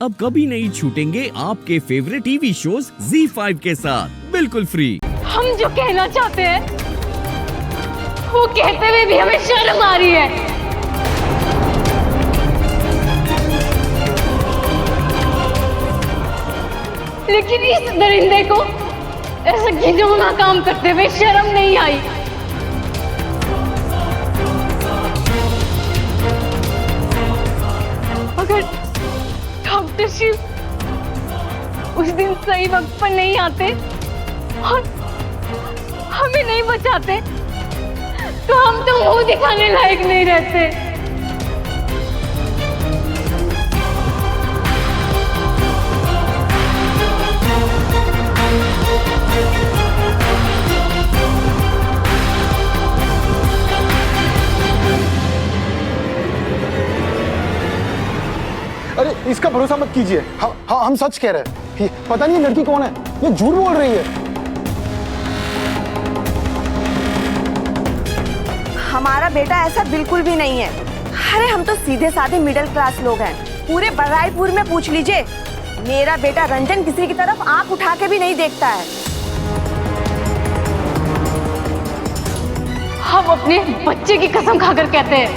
अब कभी नहीं छूटेंगे आपके फेवरेट टीवी शोज ZEE5 के साथ बिल्कुल फ्री। हम जो कहना चाहते हैं वो कहते हुए भी हमें शर्म आ रही है। लेकिन इस दरिंदे को ऐसा घिनौना काम करते हुए शर्म नहीं आई। अगर डॉक्टर शिव उस दिन सही वक्त पर नहीं आते और हमें नहीं बचाते तो हम तो मुंह दिखाने लायक नहीं रहते। अरे इसका भरोसा मत कीजिए। हम सच कह रहे हैं। पता नहीं लड़की कौन है, ये झूठ बोल रही है। हमारा बेटा ऐसा बिल्कुल भी नहीं है। अरे हम तो सीधे साधे मिडिल क्लास लोग हैं। पूरे बराईपुर में पूछ लीजिए, मेरा बेटा रंजन किसी की तरफ आंख उठा के भी नहीं देखता है। हम अपने बच्चे की कसम खाकर कहते हैं,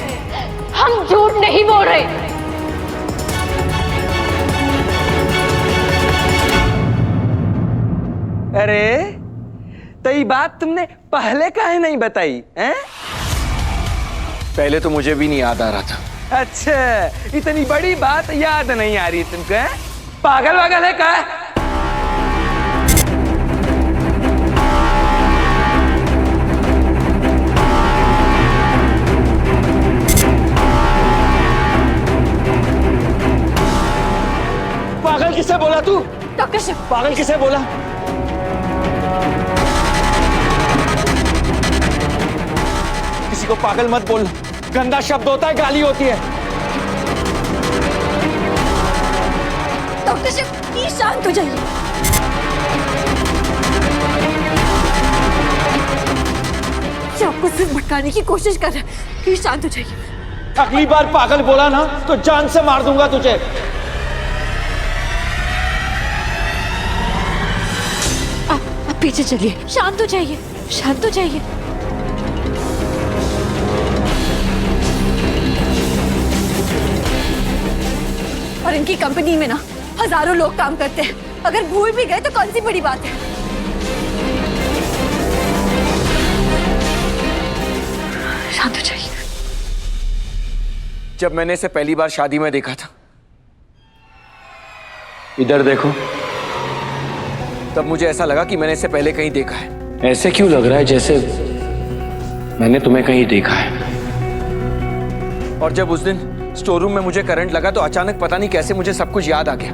हम झूठ नहीं बोल रहे। अरे तो ये बात तुमने पहले काहे नहीं बताई हैं? पहले तो मुझे भी नहीं याद आ रहा था। अच्छा, इतनी बड़ी बात याद नहीं आ रही तुमको? हैं? पागल वागल है क्या? पागल किसे बोला तू? डॉक्टर शिव, पागल किसे बोला? किसी को पागल मत बोलना, गंदा शब्द होता है, गाली होती है। डॉक्टर शिव, प्लीज शांत हो जाइए। ये आपको सिर्फ भटकाने की कोशिश कर रहा है। प्लीज शांत हो जाइए। अगली बार पागल बोला ना तो जान से मार दूंगा तुझे। आप पीछे चलिए। शांत हो जाइए, शांत हो जाइए। और इनकी कंपनी में ना हजारों लोग काम करते हैं। अगर भूल भी गए तो कौन सी बड़ी बात है। शांत हो जाइए। जब मैंने इसे पहली बार शादी में देखा था, इधर देखो, तब मुझे ऐसा लगा कि मैंने इसे पहले कहीं देखा है। ऐसे क्यों लग रहा है जैसे मैंने तुम्हें कहीं देखा है? और जब उस दिन स्टोर रूम में मुझे करंट लगा तो अचानक पता नहीं कैसे मुझे सब कुछ याद आ गया।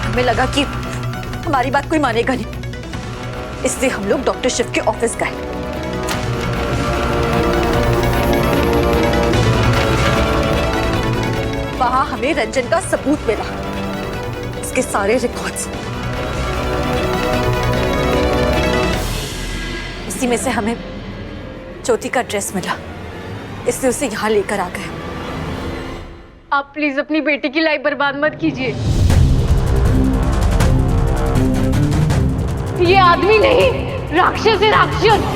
हमें लगा कि हमारी बात कोई मानेगा नहीं, इसलिए हम लोग डॉक्टर शिव के ऑफिस गए। वहां हमें रंजन का सबूत मिला, इसके सारे रिकॉर्ड्स। उसी में से हमें ज्योति का ड्रेस मिला, इसलिए उसे यहाँ लेकर आ गए। आप प्लीज अपनी बेटी की लाइफ बर्बाद मत कीजिए। ये आदमी नहीं, राक्षस है, राक्षस।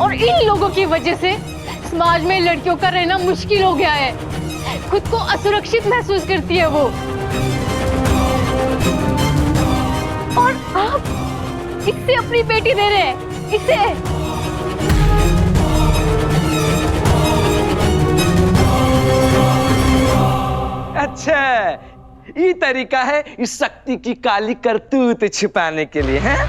और इन लोगों की वजह से समाज में लड़कियों का रहना मुश्किल हो गया है। खुद को असुरक्षित महसूस करती है वो। और आप इससे अपनी बेटी दे रहे हैं, इसे। अच्छा, ये तरीका है इस शक्ति की काली करतूत छिपाने के लिए, हैं?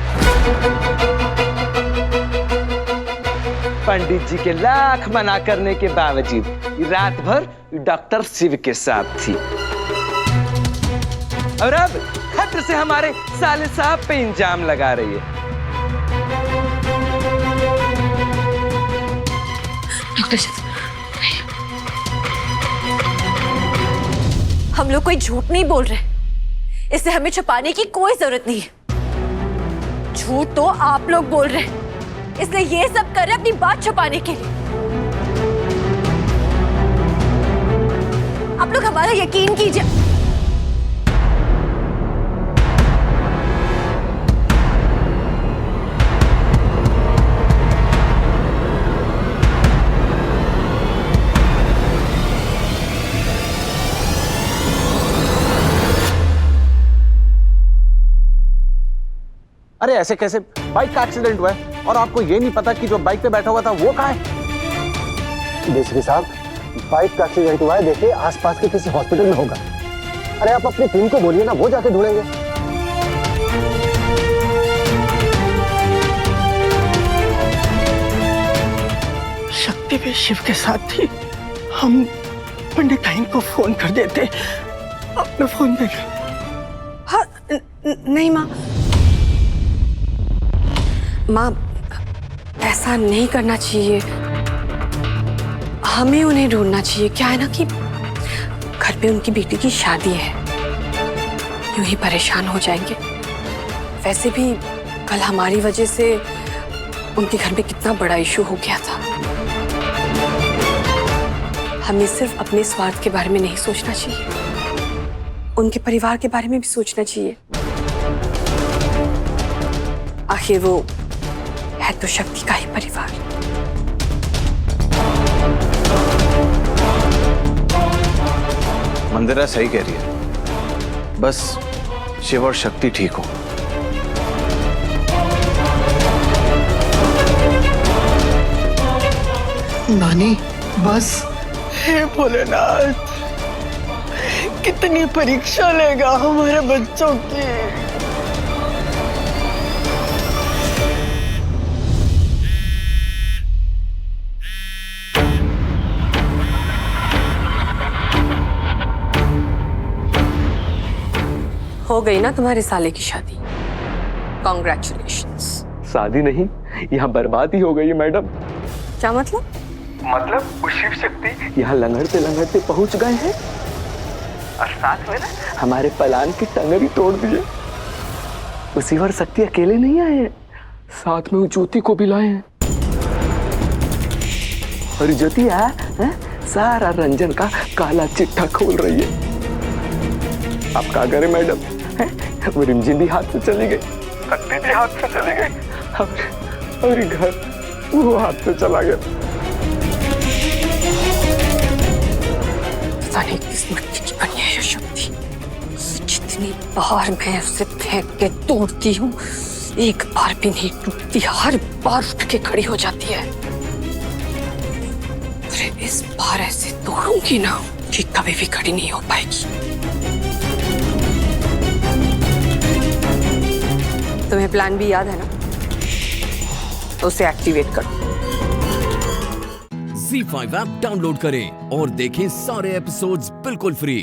पंडित जी के लाख मना करने के बावजूद ये रात भर डॉक्टर शिव के साथ थी। और अब खट से हमारे साले साहब पे इंजाम लगा रही है। डॉक्टर शिव, हम लोग कोई झूठ नहीं बोल रहे। इसे हमें छुपाने की कोई जरूरत नहीं है। झूठ तो आप लोग बोल रहे हैं, इसलिए ये सब कर रहे हैं अपनी बात छुपाने के लिए। आप लोग हमारा यकीन कीजिए। अरे ऐसे कैसे? बाइक का एक्सीडेंट हुआ है और आपको ये नहीं पता कि जो बाइक पे बैठा हुआ था वो कहाँ है? डीसीपी साहब, बाइक का एक्सीडेंट हुआ है, देखिए आसपास के किसी हॉस्पिटल में होगा। अरे आप अपनी टीम को बोलिए ना, वो जाके ढूंढेंगे। शक्ति भी शिव के साथ थी। हम पंडित टाइम को फोन कर देते। अपना फोन देगा। हाँ, नहीं माँ, माँ ऐसा नहीं करना चाहिए। हमें उन्हें ढूंढना चाहिए। क्या है ना कि घर पे उनकी बेटी की शादी है, यूं ही परेशान हो जाएंगे। वैसे भी कल हमारी वजह से उनके घर में कितना बड़ा इशू हो गया था। हमें सिर्फ अपने स्वार्थ के बारे में नहीं सोचना चाहिए, उनके परिवार के बारे में भी सोचना चाहिए। आखिर वो है तो शक्ति का ही परिवार। मंदिरा सही कह रही है, बस शिव और शक्ति ठीक हो। नानी बस, हे भोलेनाथ, कितनी परीक्षा लेगा हमारे बच्चों की। हो गई ना तुम्हारे साले की शादी, कॉन्ग्रेचुलेशंस। शादी नहीं, यहाँ बर्बादी हो गई है मैडम। क्या मतलब? मतलब वो शिव शक्ति यहाँ लंगड़ते पहुंच गए हैं और साथ में ना हमारे पलान की टंगरी तोड़ दिए। उसी बार शक्ति अकेले नहीं आए हैं, साथ में वो ज्योति को भी लाए हैं। और ज्योति सारा रंजन का काला चिट्ठा खोल रही है। आप क्या करें मैडम? वो रिमझिम भी हाथ से चली गई, शक्ति भी हाथ से चली गई, और घर वो हाथ से चला गया। पता नहीं किस मिट्टी की बनी है ये शक्ति। जितनी बार मैं उसे फेंक के तोड़ती हूँ, एक बार भी नहीं टूटती, हर बार उठ के खड़ी हो जाती है। अरे इस बार ऐसे तोड़ूंगी ना कि कभी भी खड़ी नहीं हो पाएगी। तुम्हें प्लान भी याद है ना? तो उसे एक्टिवेट करो। Z5 ऐप डाउनलोड करें और देखें सारे एपिसोड्स बिल्कुल फ्री।